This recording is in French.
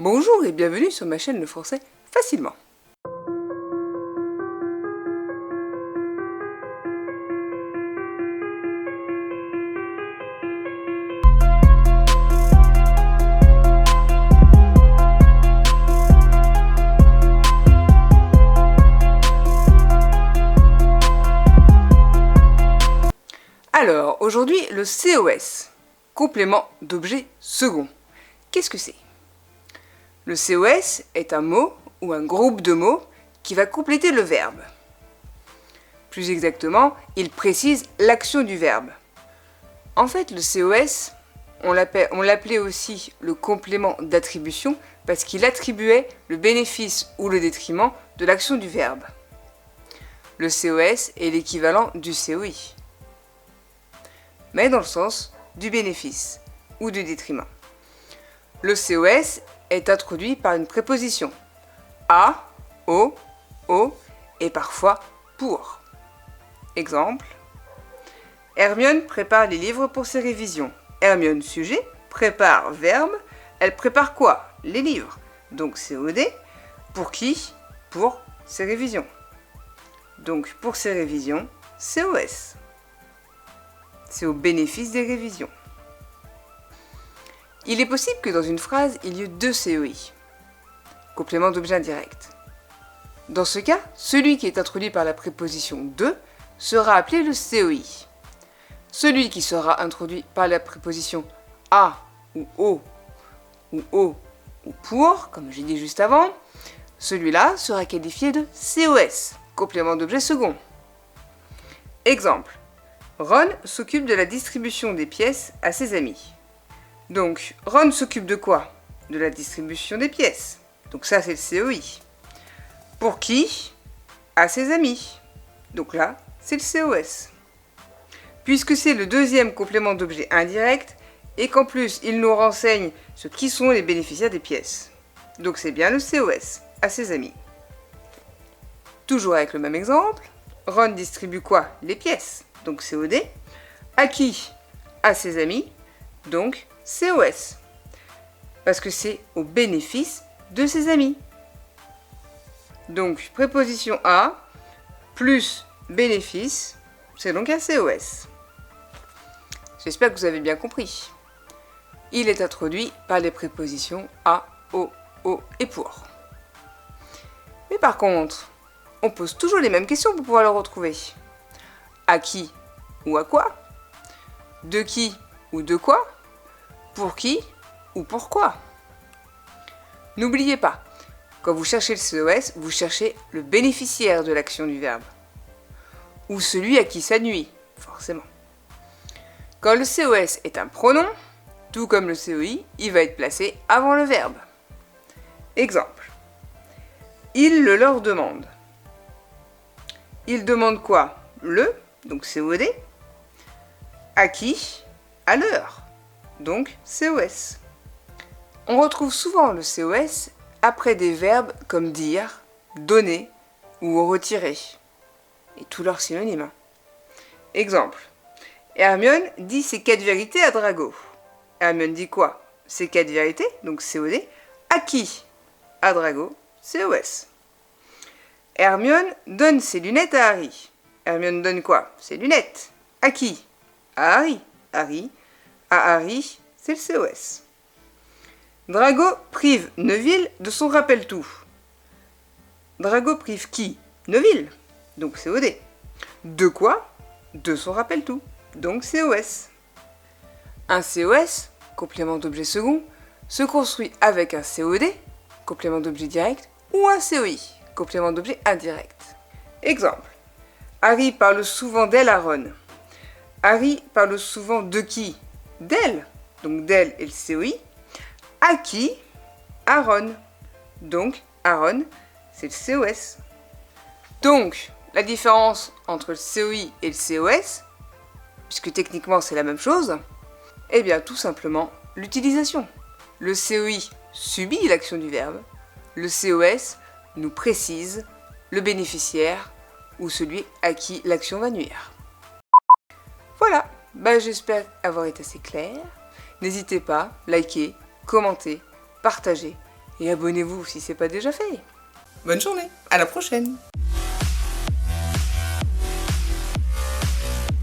Bonjour et bienvenue sur ma chaîne Le Français Facilement. Alors, aujourd'hui, le COS, complément d'objet second. Qu'est-ce que c'est ? Le COS est un mot ou un groupe de mots qui va compléter le verbe. Plus exactement, il précise l'action du verbe. En fait, le COS, on l'appelait aussi le complément d'attribution parce qu'il attribuait le bénéfice ou le détriment de l'action du verbe. Le COS est l'équivalent du COI, mais dans le sens du bénéfice ou du détriment. Le COS est introduit par une préposition à, au et parfois pour. Exemple, Hermione prépare les livres pour ses révisions. Hermione sujet, prépare verbe, elle prépare quoi? Les livres. Donc COD, pour qui? Pour ses révisions. Donc pour ses révisions, COS. C'est au bénéfice des révisions. Il est possible que dans une phrase, il y ait deux COI, complément d'objet indirect. Dans ce cas, celui qui est introduit par la préposition de sera appelé le COI. Celui qui sera introduit par la préposition à ou au ou pour, comme j'ai dit juste avant, celui-là sera qualifié de COS, complément d'objet second. Exemple, Ron s'occupe de la distribution des pièces à ses amis. Donc, Ron s'occupe de quoi? De la distribution des pièces. Donc ça, c'est le COI. Pour qui? À ses amis. Donc là, c'est le COS. Puisque c'est le deuxième complément d'objet indirect, et qu'en plus, il nous renseigne sur qui sont les bénéficiaires des pièces. Donc c'est bien le COS, à ses amis. Toujours avec le même exemple, Ron distribue quoi? Les pièces. Donc COD. À qui? À ses amis. Donc COS. Parce que c'est au bénéfice de ses amis. Donc préposition à plus bénéfice, c'est donc un COS. J'espère que vous avez bien compris. Il est introduit par les prépositions à, au et pour. Mais par contre, on pose toujours les mêmes questions pour pouvoir le retrouver. À qui ou à quoi? De qui ou de quoi? Pour qui ou pourquoi? N'oubliez pas, quand vous cherchez le COS, vous cherchez le bénéficiaire de l'action du verbe. Ou celui à qui ça nuit, forcément. Quand le COS est un pronom, tout comme le COI, il va être placé avant le verbe. Exemple. Il le leur demande. Il demande quoi? Le, donc COD. À qui? À l'heure. Donc COS. On retrouve souvent le COS après des verbes comme dire, donner ou retirer. Et tous leurs synonymes. Exemple. Hermione dit ses 4 vérités à Drago. Hermione dit quoi? Ses 4 vérités, donc COD. À qui? À Drago, COS. Hermione donne ses lunettes à Harry. Hermione donne quoi? Ses lunettes. À qui? À Harry. À Harry, c'est le COS. Drago prive Neville de son rappel-tout. Drago prive qui? Neville, donc COD. De quoi? De son rappel-tout, donc COS. Un COS, complément d'objet second, se construit avec un COD, complément d'objet direct, ou un COI, complément d'objet indirect. Exemple. Harry parle souvent d'elle à Ron. Harry parle souvent de qui? D'elle. Donc d'elle est le COI. À qui? À Ron. Donc à Ron, c'est le COS. Donc la différence entre le COI et le COS, puisque techniquement c'est la même chose, eh bien tout simplement l'utilisation. Le COI subit l'action du verbe. Le COS nous précise le bénéficiaire ou celui à qui l'action va nuire. Voilà, j'espère avoir été assez clair. N'hésitez pas, likez, commentez, partagez et abonnez-vous si ce n'est pas déjà fait. Bonne journée, à la prochaine!